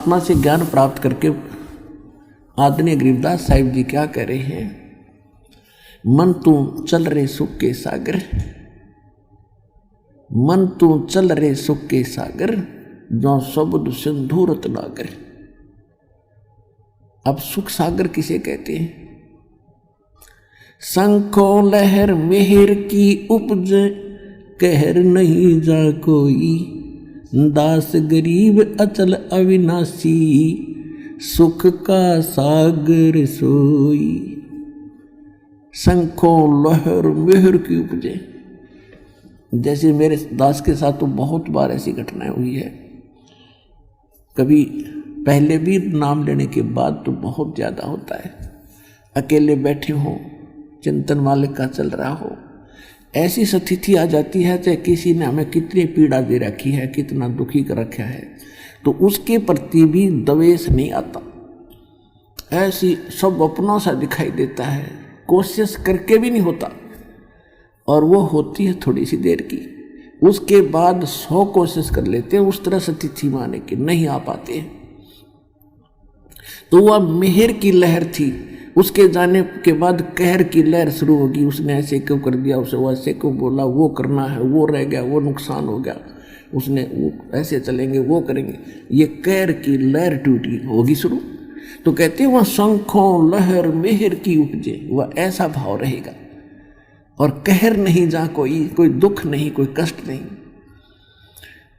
आत्मा से ज्ञान प्राप्त करके आदरणीय गरीबदास साहिब जी क्या कह रहे हैं, मन तू चल रे सुख के सागर, मन तू चल रे सुख के सागर, जो शब्द सिंधु रत्नाकर। अब सुख सागर किसे कहते हैं? शंखो लहर मेहर की उपज, कहर नहीं जा कोई, दास गरीब अचल अविनाशी, सुख का सागर सोई। शंखों लहर मेहर की उपजे। जैसे मेरे दास के साथ तो बहुत बार ऐसी घटनाएं हुई है, कभी पहले भी नाम लेने के बाद तो बहुत ज़्यादा होता है। अकेले बैठे हो, चिंतन मालिक का चल रहा हो, ऐसी स्थिति आ जाती है चाहे किसी ने हमें कितनी पीड़ा दे रखी है, कितना दुखी कर रखा है, तो उसके प्रति भी द्वेष नहीं आता। ऐसी सब अपनों सा दिखाई देता है, कोशिश करके भी नहीं होता, और वो होती है थोड़ी सी देर की। उसके बाद 100 कोशिश कर लेते हैं उस तरह स्थिति में आने की, नहीं आ पाते हैं। तो वह मेहर की लहर थी, उसके जाने के बाद कहर की लहर शुरू होगी। उसने ऐसे क्यों कर दिया, उसे वो ऐसे क्यों बोला, वो करना है, वो रह गया, वो नुकसान हो गया, उसने वो ऐसे चलेंगे, वो करेंगे, ये कहर की लहर टूटी होगी शुरू। तो कहते हैं वह शंखों लहर मेहर की उपजे, वह ऐसा भाव रहेगा और कहर नहीं जा कोई दुख नहीं, कोई कष्ट नहीं।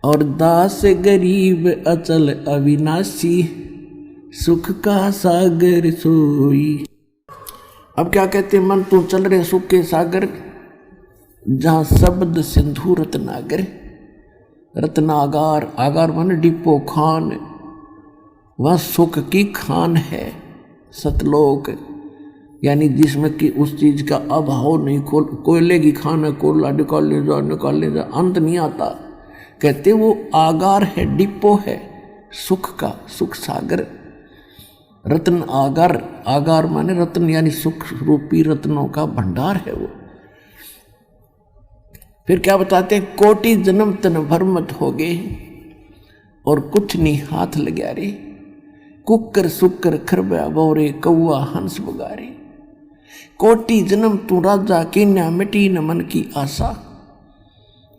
और दास गरीब अचल अविनाशी, सुख का सागर सोई। अब क्या कहते हैं, मन तू चल रहे सुख के सागर, जहां शब्द सिंधु रत्नागर। रत्नागार, आगार माने डिपो, खान, वह सुख की खान है। सतलोक यानी जिसमें कि उस चीज का अभाव नहीं, कोयले की खान है, कोयला निकाल ले जा, अंत नहीं आता। कहते वो आगार है, डिपो है सुख का, सुख सागर। रत्न आगार, आगार माने रत्न यानी सुख रूपी रत्नों का भंडार है वो। फिर क्या बताते हैं, कोटि जन्म तन भर मत होगे, और कुछ नहीं हाथ लग्या रे, कुकर सुकर खरबा बोरे, कौआ हंस बुगारे। कोटि जन्म तू राजा कीन्या, मिटी न मन की आशा,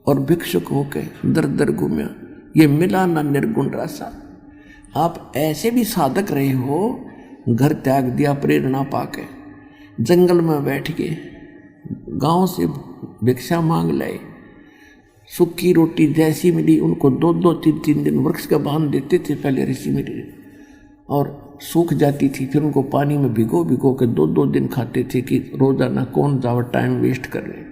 और भिक्षुक होके दर दर घूमया, ये मिला ना निर्गुण रासा। आप ऐसे भी साधक रहे हो, घर त्याग दिया प्रेरणा पाके, जंगल में बैठ के गांव से भिक्षा मांग लाए, सूखी रोटी जैसी मिली उनको 2-2, 3-3 दिन वृक्ष का बांध देते थे पहले ऋषि मिले, और सूख जाती थी, फिर उनको पानी में भिगो भिगो के 2-2 दिन खाते थे कि रोजाना कौन जावा टाइम वेस्ट कर रहे।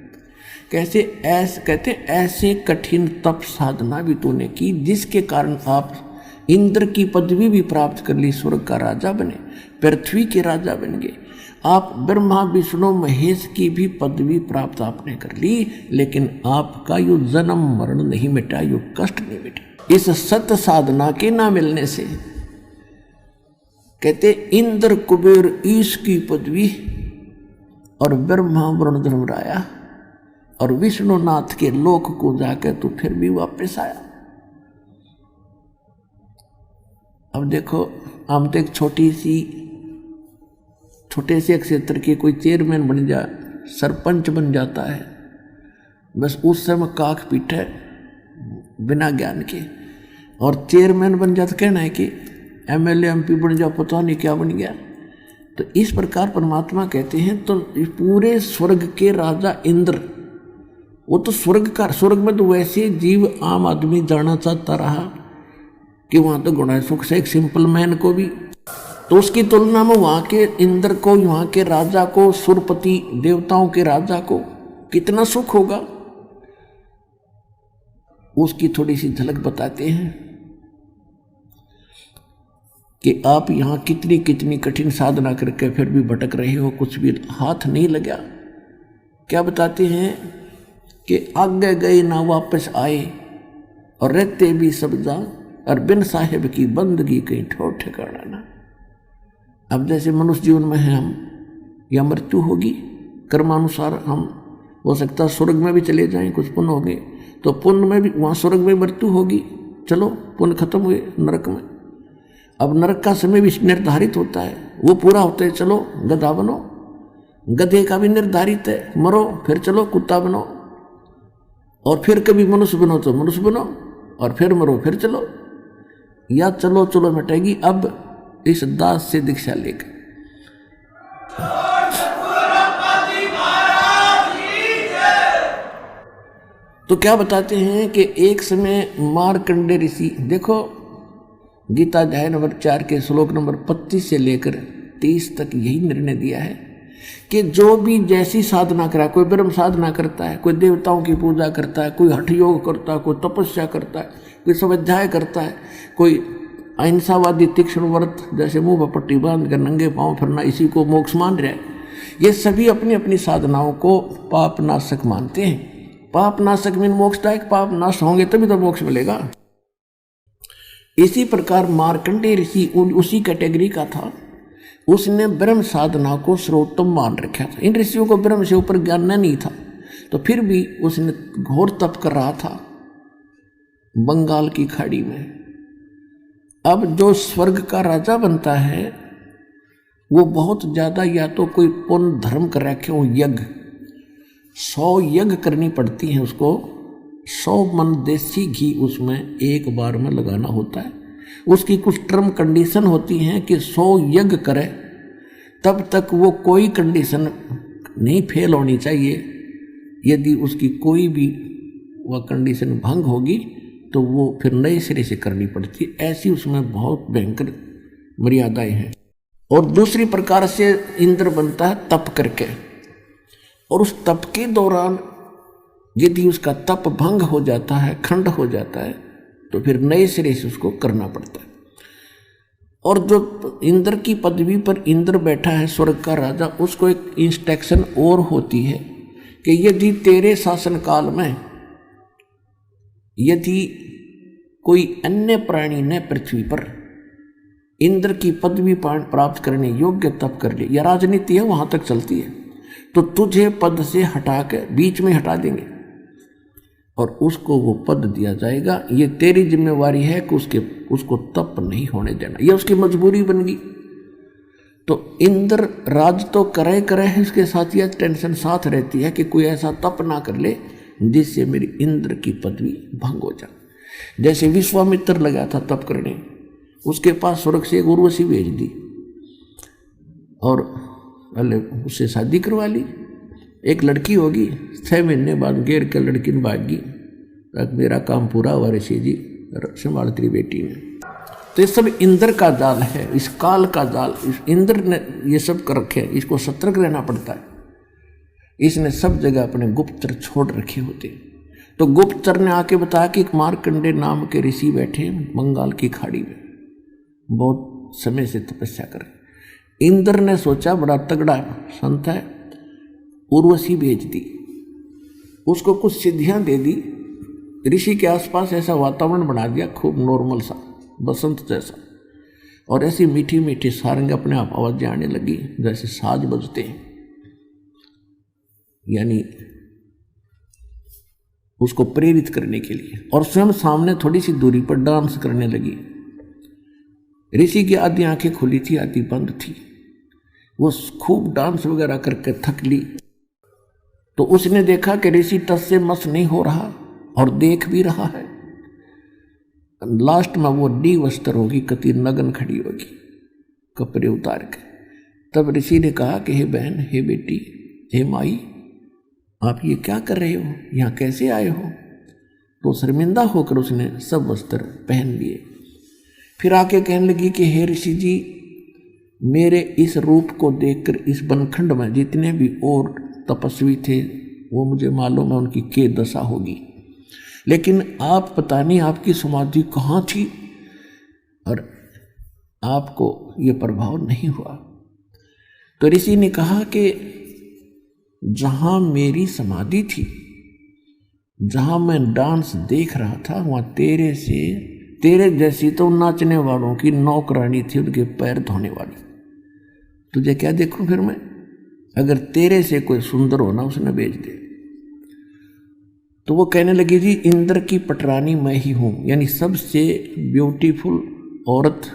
कैसे ऐसे कहते ऐसे कठिन तप साधना भी तूने की, जिसके कारण आप इंद्र की पदवी भी प्राप्त कर ली, स्वर्ग का राजा बने, पृथ्वी के राजा बन गए। आप ब्रह्मा विष्णु महेश की भी पदवी प्राप्त आपने कर ली, लेकिन आपका यो जन्म मरण नहीं मिटा, यो कष्ट नहीं मिटा इस सत्य साधना के ना मिलने से। कहते इंद्र कुबेर ईश की पदवी, और ब्रह्मा वरुण धर्मराया और विष्णुनाथ के लोक को जाकर तू फिर भी वापस आया। अब देखो, हम तो एक छोटे से क्षेत्र के कोई चेयरमैन बन जा, सरपंच बन जाता है, बस उस समय काख पीटे बिना ज्ञान के, और चेयरमैन बन जाता, कहना है कि एमएलए एमपी बन जा, पता नहीं क्या बन गया। तो इस प्रकार परमात्मा कहते हैं, तो पूरे स्वर्ग के राजा इंद्र, वो तो स्वर्ग में तो वैसे जीव आम आदमी जाना चाहता रहा कि वहाँ तो गुण है सुख से, एक सिंपल मैन को भी। तो उसकी तुलना में वहाँ के इंद्र को, वहाँ के राजा को, सुरपति देवताओं के राजा को कितना सुख होगा, उसकी थोड़ी सी झलक बताते हैं कि आप यहाँ कितनी कितनी कठिन साधना करके फिर भी भटक रहे हो, कुछ भी हाथ नहीं लगा। क्या बताते हैं कि आगे गए ना वापस आए, और रहते भी सब जा, और बिन साहेब की बंदगी कहीं ठोर ठिकाना ना। अब जैसे मनुष्य जीवन में है हम, या मृत्यु होगी, कर्मानुसार हम हो सकता स्वर्ग में भी चले जाएं, कुछ पुण्य हो गए तो पुण्य में भी, वहाँ स्वर्ग में मृत्यु होगी, चलो पुण्य खत्म हुए, नरक में। अब नरक का समय भी निर्धारित होता है, वो पूरा होता है, चलो गधा बनो। गधे का भी निर्धारित है, मरो फिर चलो कुत्ता बनो, और फिर कभी मनुष्य बनो तो मनुष्य बनो, और फिर मरो फिर चलो, या चलो चलो मिटेगी। अब इस दास से दीक्षा लेकर तो क्या बताते हैं कि एक समय मार्कंडे ऋषि, देखो गीता अध्याय नंबर 4 के श्लोक नंबर 25 से लेकर 30 तक यही निर्णय दिया है कि जो भी जैसी साधना करा, कोई ब्रह्म साधना करता है, कोई देवताओं की पूजा करता है, कोई हठ योग करता है, कोई तपस्या करता है, कोई स्वाध्याय करता है, कोई अहिंसावादी तीक्ष्ण व्रत जैसे मुंह पर पट्टी बांध कर नंगे पांव फिरना, इसी को मोक्ष मान रहा है। ये सभी अपनी अपनी साधनाओं को पाप नाशक मानते हैं। पाप नाशक मीन मोक्षदायक, पाप नाश होंगे तभी तो मोक्ष मिलेगा। इसी प्रकार मार्कंडेय ऋषि उसी कैटेगरी का था। उसने ब्रह्म साधना को सर्वोत्तम मान रखा था। इन ऋषियों को ब्रह्म से ऊपर ज्ञान नहीं था, तो फिर भी उसने घोर तप कर रहा था बंगाल की खाड़ी में। अब जो स्वर्ग का राजा बनता है वो बहुत ज्यादा या तो कोई पुण्य धर्म कर रखे हो, यज्ञ 100 यज्ञ करनी पड़ती है उसको, 100 मन देसी घी उसमें एक बार में लगाना होता है। उसकी कुछ टर्म कंडीशन होती हैं कि 100 यज्ञ करे तब तक वो कोई कंडीशन नहीं फेल होनी चाहिए। यदि उसकी कोई भी वह कंडीशन भंग होगी तो वो फिर नए सिरे से करनी पड़ती है। ऐसी उसमें बहुत भयंकर मर्यादाएं हैं। और दूसरी प्रकार से इंद्र बनता है तप करके, और उस तप के दौरान यदि उसका तप भंग हो जाता है, खंड हो जाता है, तो फिर नए सिरे से उसको करना पड़ता है। और जो इंद्र की पदवी पर इंद्र बैठा है, स्वर्ग का राजा, उसको एक इंस्ट्रक्शन और होती है कि यदि तेरे शासन काल में यदि कोई अन्य प्राणी ने पृथ्वी पर इंद्र की पदवी प्राप्त करने योग्य तप कर ले, या राजनीति है वहां तक चलती है, तो तुझे पद से हटा के बीच में हटा देंगे और उसको वो पद दिया जाएगा। ये तेरी जिम्मेवारी है कि उसको तप नहीं होने देना। ये उसकी मजबूरी बन गई। तो इंद्र राज तो करे है, उसके साथ यह टेंशन साथ रहती है कि कोई ऐसा तप ना कर ले जिससे मेरी इंद्र की पदवी भंग हो जाए। जैसे विश्वामित्र लगा था तप करने, उसके पास स्वर्ग से एक उर्वशी भेज दी और पहले उससे शादी करवा ली। एक लड़की होगी, 6 महीने बाद घेर के लड़की ने भाग गई, तक मेरा काम पूरा हुआ ऋषि जी, संभाल तेरी बेटी ने। तो ये सब इंद्र का जाल है, इस काल का जाल। इस इंद्र ने ये सब कर रखे, इसको सतर्क रहना पड़ता है। इसने सब जगह अपने गुप्तचर छोड़ रखे होते। तो गुप्तचर ने आके बताया कि एक मार्कंडे नाम के ऋषि बैठे बंगाल की खाड़ी में, बहुत समय से तपस्या कर रहे। इंद्र ने सोचा बड़ा तगड़ा संत है, उर्वशी भेज दी, उसको कुछ सिद्धियां दे दी, ऋषि के आसपास ऐसा वातावरण बना दिया खूब नॉर्मल सा, बसंत जैसा, और ऐसी मीठी मीठी सारंग अपने आप आवाजें आने लगी जैसे साज बजते हैं, यानी उसको प्रेरित करने के लिए। और स्वयं सामने थोड़ी सी दूरी पर डांस करने लगी। ऋषि की आधी आंखें खुली थी, आधी बंद थी। वो खूब डांस वगैरह करके थक ली, तो उसने देखा कि ऋषि टस से मस नहीं हो रहा और देख भी रहा है। लास्ट में वो डी वस्त्र होगी, कति नगन खड़ी होगी कपड़े उतार के। तब ऋषि ने कहा कि हे बहन, हे बेटी, हे माई, आप ये क्या कर रहे हो, यहाँ कैसे आए हो? तो शर्मिंदा होकर उसने सब वस्त्र पहन लिए। फिर आके कहने लगी कि हे ऋषि जी, मेरे इस रूप को देखकर इस बनखंड में जितने भी और तपस्वी थे वो मुझे मालूम है उनकी क्या दशा होगी, लेकिन आप पता नहीं आपकी समाधि कहाँ थी और आपको ये प्रभाव नहीं हुआ। तो ऋषि ने कहा कि जहाँ मेरी समाधि थी, जहाँ मैं डांस देख रहा था, वहाँ तेरे जैसी तो नाचने वालों की नौकरानी थी, उनके पैर धोने वाली। तुझे क्या देखूं फिर मैं? अगर तेरे से कोई सुंदर होना उसने भेज दे। तो वो कहने लगी जी, इंद्र की पटरानी मैं ही हूं, यानी सबसे ब्यूटीफुल औरत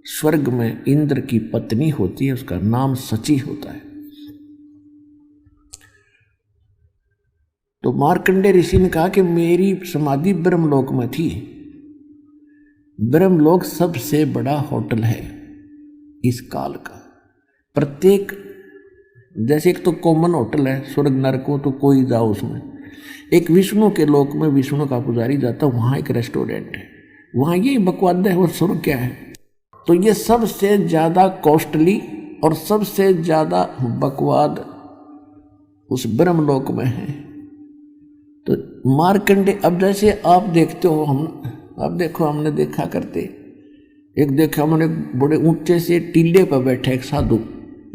स्वर्ग में इंद्र की पत्नी होती है, उसका नाम सची होता है। तो मार्कंडेय ऋषि ने कहा कि मेरी समाधि ब्रह्मलोक में थी। ब्रह्मलोक सबसे बड़ा होटल है इस काल का। प्रत्येक, जैसे एक तो कॉमन होटल है स्वर्ग नरक को, तो कोई जाओ उसमें, एक विष्णु के लोक में विष्णु का पुजारी जाता, वहां एक रेस्टोरेंट है, वहां ये बकवाद है। और स्वर्ग क्या है? तो ये सबसे ज्यादा कॉस्टली और सबसे ज्यादा बकवाद उस ब्रह्मलोक में है। तो मार्कंडे, अब जैसे आप देखते हो, अब देखो हमने देखा करते, एक देखा हमने बड़े ऊंचे से टीले पर बैठे एक साधु,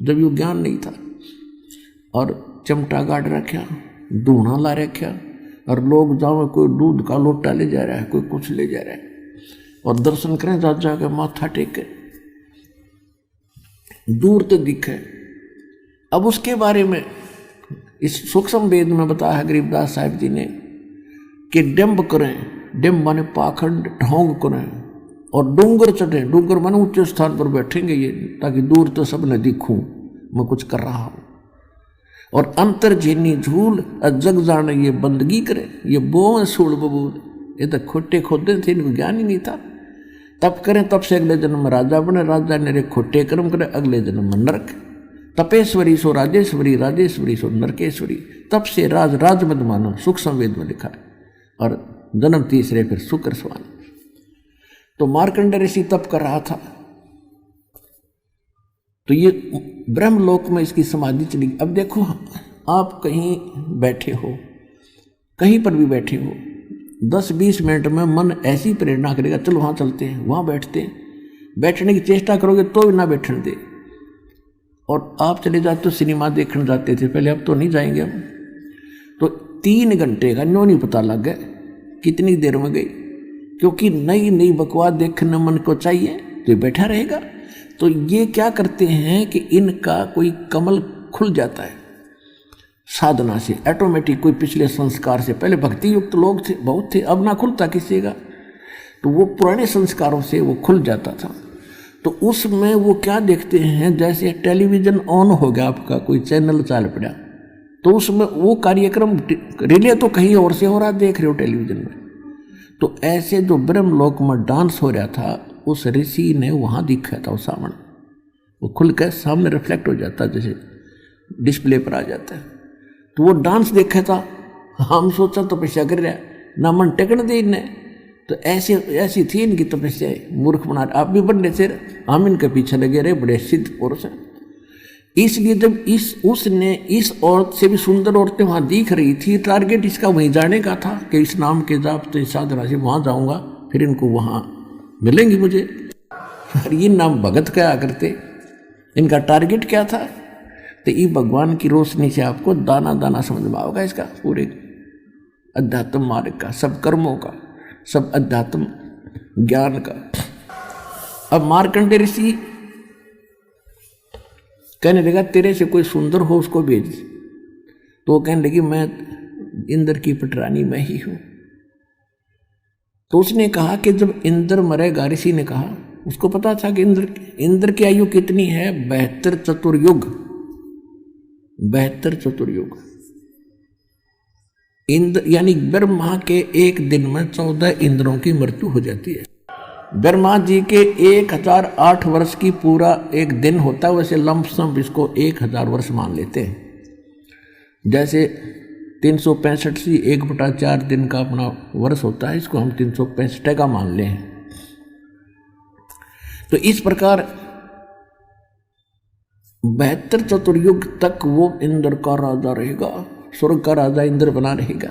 जब ये ज्ञान नहीं था, और चमटा गाड़ रखा, धूना ला रखा, और लोग जाओ, कोई दूध का लोटा ले जा रहा है, कोई कुछ ले जा रहा है, और दर्शन करें जा जाके माथा टेके, दूर तो दिखे। अब उसके बारे में इस सूक्ष्म वेद में बताया है गरीबदास साहिब जी ने कि डिम्ब करें, डिम्ब माने पाखंड ढोंग करें, और डूंगर चढ़े, डूंगर माने ऊंचे स्थान पर बैठेंगे ये, ताकि दूर तो सब न दिखूं मैं कुछ कर रहा हूं, और अंतर झीनी झूल जग जाने ये बंदगी करे, ये बों सूल बबूल, ये तो खोटे खोदे थे, इनको ज्ञान ही नहीं था। तप करें, तप से अगले जन्म में राजा बने, राजा ने खोटे कर्म करे, अगले जन्म में नरक। तपेश्वरी सो राजेश्वरी, राजेश्वरी सो नरकेश्वरी, तप से राज, राजमद मानो, सूक्ष्म वेद में लिखा है। और जन्म तीसरे फिर शुक्र स्वान। तो मार्कंडेय ऋषि तप कर रहा था, तो ये ब्रह्मलोक में इसकी समाधि चली। अब देखो, आप कहीं बैठे हो, कहीं पर भी बैठे हो, 10-20 मिनट में मन ऐसी प्रेरणा करेगा, चलो वहाँ चलते हैं, वहाँ बैठते हैं। बैठने की चेष्टा करोगे तो भी ना बैठने दे। और आप चले जाते तो सिनेमा देखने जाते थे पहले, अब तो नहीं जाएंगे हम। तो 3 घंटे का न्यों नहीं पता लग गया कितनी देर में गई, क्योंकि नई नई बकवास देखने मन को चाहिए, तो ये बैठा रहेगा। तो ये क्या करते हैं कि इनका कोई कमल खुल जाता है साधना से, ऑटोमेटिक। कोई पिछले संस्कार से, पहले भक्ति युक्त लोग थे, बहुत थे, अब ना खुलता किसी का, तो वो पुराने संस्कारों से वो खुल जाता था। तो उसमें वो क्या देखते हैं, जैसे टेलीविजन ऑन हो गया, आपका कोई चैनल चाल पड़ा, तो उसमें वो कार्यक्रम रिले तो कहीं और से हो रहा, देख रहे हो टेलीविजन में। तो ऐसे जो ब्रह्मलोक में डांस हो रहा था, उस ऋषि ने वहाँ दिखा था, वो सामने, वो खुल कर सामने रिफ्लेक्ट हो जाता, जैसे डिस्प्ले पर आ जाता है। तो वो डांस देखा था, हम सोचा तपस्या कर रहा है, ना मन टेकन दे इन्हें। तो ऐसी थी इनकी तपस्या, मूर्ख बना। आप भी बन रहे थे, हम इनके पीछे लगे रहे, बड़े सिद्ध पुरुष हैं। इसलिए जब उसने इस औरत से भी सुंदर औरतें वहाँ दिख रही थी, टारगेट इसका वहीं जाने का था कि इस नाम के जाप तो इस साधना से वहाँ जाऊँगा, फिर इनको वहाँ मिलेंगी मुझे। और ये नाम भगत क्या करते, इनका टारगेट क्या था? तो ये भगवान की रोशनी से आपको दाना दाना समझ में आओगा इसका पूरे अध्यात्म मार्ग का, सब कर्मों का, सब अध्यात्म ज्ञान का। अब मार्कंडेय ऋषि कहने लगा तेरे से कोई सुंदर हो उसको भेज। तो वो कहने लगी मैं इंद्र की पटरानी मैं ही हूं। तो उसने कहा कि जब इंद्र मरेगा, ऋषि ने कहा, उसको पता था कि इंद्र की आयु कितनी है, 72 चतुर्युग, 72 चतुर्युग। इंद्र यानी ब्रह्मा के एक दिन में 14 इंद्रों की मृत्यु हो जाती है। ब्रह्मा जी के 1008 वर्ष की पूरा एक दिन होता है, वैसे लंपसम इसको 1000 वर्ष मान लेते हैं। जैसे 365 से 1/4 दिन का अपना वर्ष होता है, इसको हम 365 का मान लें। तो इस प्रकार 72 चतुर्युग तक वो इंद्र का राजा रहेगा, स्वर्ग का राजा इंद्र बना रहेगा।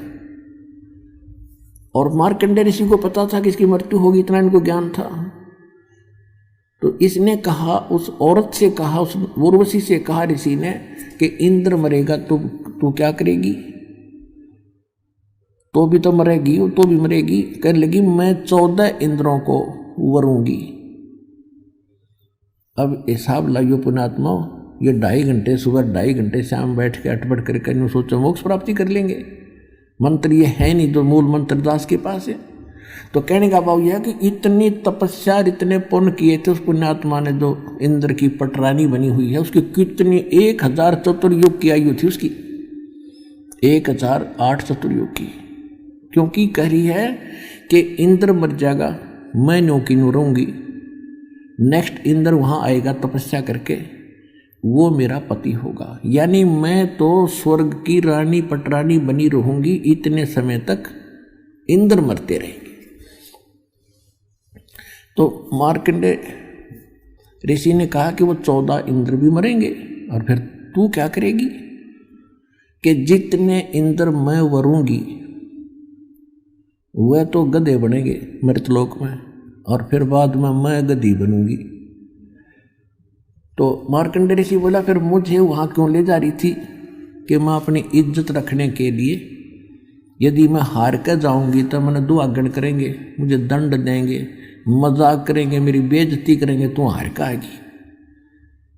और मार्कंडेय ऋषि को पता था कि इसकी मृत्यु होगी, इतना इनको ज्ञान था। तो इसने कहा, उस औरत से कहा, उस उर्वशी से कहा ऋषि ने कि इंद्र मरेगा तो तू क्या करेगी? तो भी तो मरेगी, तो भी मरेगी। कहने लगी मैं 14 इंद्रों को वरूंगी। अब हिसाब लाइयो पुण्यात्मा, ये 2.5 घंटे सुबह, 2.5 घंटे शाम बैठ के अटपट करके सोचो मोक्ष प्राप्ति कर लेंगे। मंत्र ये है नहीं जो मूल मंत्र दास के पास है। तो कहने का भाव यह है कि इतनी तपस्या इतने पुण्य किए थे उस पुण्यात्मा ने, जो इंद्र की पटरानी बनी हुई है, उसकी कितनी 1000 चतुर्युग की आयु थी उसकी, 1008 चतुर्युग की। क्योंकि कह रही है कि इंद्र मर जाएगा, मैं न्यों की न्यों रहूंगी, नेक्स्ट इंद्र वहां आएगा तपस्या करके, वो मेरा पति होगा। यानी मैं तो स्वर्ग की रानी पटरानी बनी रहूंगी इतने समय तक, इंद्र मरते रहेंगे। तो मार्कंडेय ऋषि ने कहा कि वो 14 इंद्र भी मरेंगे, और फिर तू क्या करेगी कि जितने इंद्र मैं वरूंगी वह तो गधे बनेंगे मृतलोक में, और फिर बाद में मैं गधी बनूंगी। तो मार्कंडेय ऋषि बोला फिर मुझे वहां क्यों ले जा रही थी कि मैं अपनी इज्जत रखने के लिए, यदि मैं हार कर जाऊंगी तो मैंने दुआगन करेंगे, मुझे दंड देंगे, मजाक करेंगे, मेरी बेइज्जती करेंगे, तू हार का आएगी।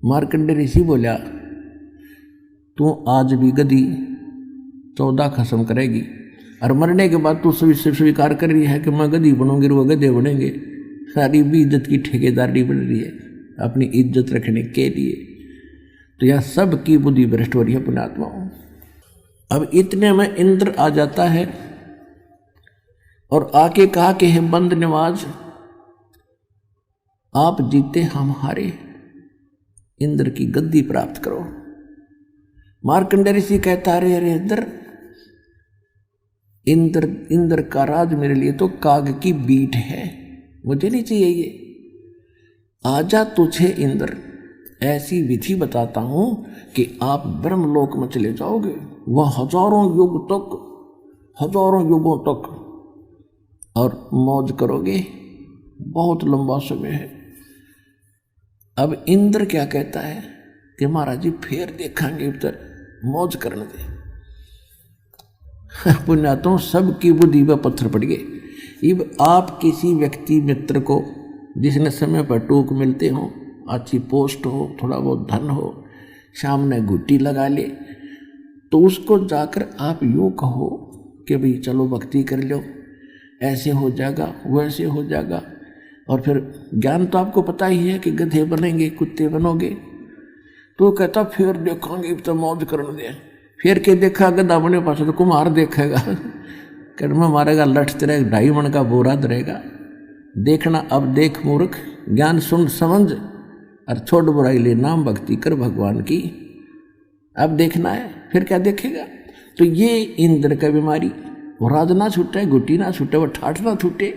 मार्कंडेय ऋषि बोला तू आज भी गधी 14 खत्म करेगी, और मरने के बाद तू स्वीकार कर रही है कि मैं गधी बनूंगी, वो गधे बनेंगे, सारी भी इज्जत की ठेकेदारी बन रही है अपनी इज्जत रखने के लिए। तो यह सब की बुद्धि भ्रष्ट हो रही है पुण्यात्माओं। अब इतने में इंद्र आ जाता है और आके कहा कि हे बंद नवाज, आप जीते हम हारे, इंद्र की गद्दी प्राप्त करो। मार्कंडेय ऋषि कहता अरे अरे इंद्र का राज मेरे लिए तो काग की बीट है, मुझे नहीं चाहिए ये। आजा तुझे इंद्र ऐसी विधि बताता हूं कि आप ब्रह्मलोक में चले जाओगे, वह हजारों युगों तक और मौज करोगे, बहुत लंबा समय है। अब इंद्र क्या कहता है कि महाराज जी फिर देखेंगे, उधर मौज करने दे। पुण्यात्माओं सबकी बुद्धि पर पत्थर पड़ गए। अब आप किसी व्यक्ति मित्र को जिसने समय पर टूक मिलते हो, अच्छी पोस्ट हो, थोड़ा बहुत धन हो, सामने घुट्टी लगा ले, तो उसको जाकर आप यूँ कहो कि भाई चलो भक्ति कर लो, ऐसे हो जाएगा वैसे हो जाएगा, और फिर ज्ञान तो आपको पता ही है कि गधे बनेंगे कुत्ते बनोगे। तो कहता फिर देखेंगे तो मौज करने दे। फिर के देखा गधा बने पास तो कुम्हार देखेगा, कर्म मारेगा, लठ तेरे 2.5 मन का बोरा धरेगा। देखना अब देख मूर्ख, ज्ञान सुन समझ और छोड़ बुराई ले, नाम भक्ति कर भगवान की। अब देखना है, फिर क्या देखेगा। तो ये इंद्र का बीमारी, वो राज ना छूटे, गुटी ना छूटे, वो ठाठ ना छूटे,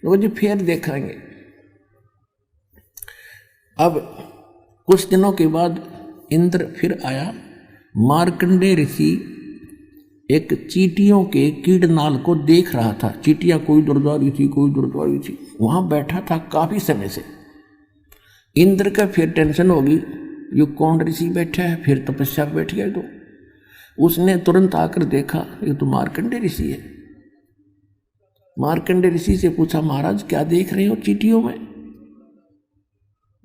वो जी फिर देखेंगे। अब कुछ दिनों के बाद इंद्र फिर आया। मार्कंडेय ऋषि एक चींटियों के कीड़नाल को देख रहा था। चींटियां कोई दुर्द्वारी थी, कोई दुर्द्वारी थी, वहां बैठा था काफी समय से। इंद्र का फिर टेंशन होगी, ये कौन ऋषि बैठा है, फिर तपस्या पर बैठ गया। तो उसने तुरंत आकर देखा ये तो मार्कंडेय ऋषि है। मार्कंडेय ऋषि से पूछा महाराज क्या देख रहे हो चींटियों में।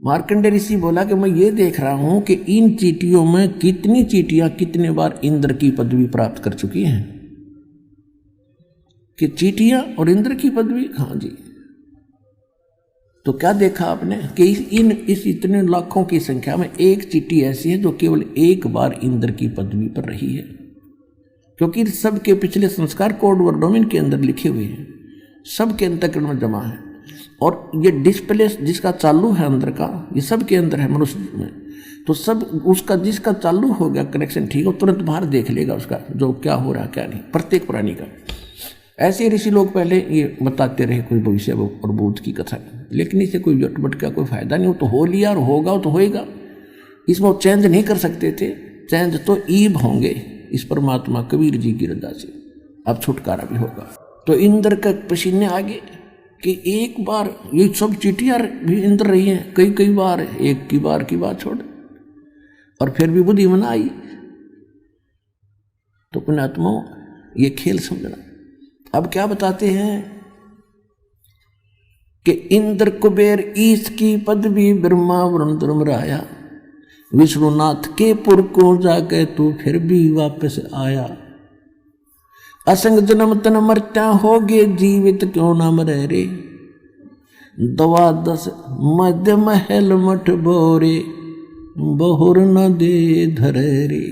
मार्कंडेय ऋषि बोला कि मैं ये देख रहा हूं कि इन चींटियों में कितनी चींटियां कितने बार इंद्र की पदवी प्राप्त कर चुकी हैं। कि चींटियां और इंद्र की पदवी, हाँ जी। तो क्या देखा आपने कि इस इतने लाखों की संख्या में एक चींटी ऐसी है जो केवल एक बार इंद्र की पदवी पर रही है। क्योंकि सबके पिछले संस्कार कोड वर्णों इनके अंदर लिखे हुए हैं, सबके अंतःकरण में जमा है। और ये डिस्प्ले जिसका चालू है अंदर का, ये सब के अंदर है मनुष्य में। तो सब उसका जिसका चालू हो गया कनेक्शन ठीक हो, तुरंत बाहर देख लेगा उसका जो क्या हो रहा क्या नहीं, प्रत्येक प्राणी का। ऐसे ऋषि लोग पहले ये बताते रहे कोई भविष्य और भूत की कथा, लेकिन इसे कोई जटबट का कोई फायदा नहीं। हो तो हो लिया और होगा तो होएगा, इसमें वो चेंज नहीं कर सकते थे। चेंज तो ईब होंगे इस परमात्मा कबीर जी की रजा से, अब छुटकारा भी होगा। तो इंद्र का पसीने आगे कि एक बार ये सब चींटियां भी इंद्र रही हैं, कई बार, एक की बात छोड़, और फिर भी बुद्धि मना आई। तो पुण्यात्माओं ये खेल समझना। अब क्या बताते हैं कि इंद्र कुबेर ईश की पदवी ब्रह्मा वरुण धर्मराया, विष्णुनाथ के पुर को जाके तू फिर भी वापस आया। असंग जन्म तन मरता होगे जीवित क्यों ना मरे रे। दवा दस मध्य महल मठ बोरे बहुर न दे धरे रे।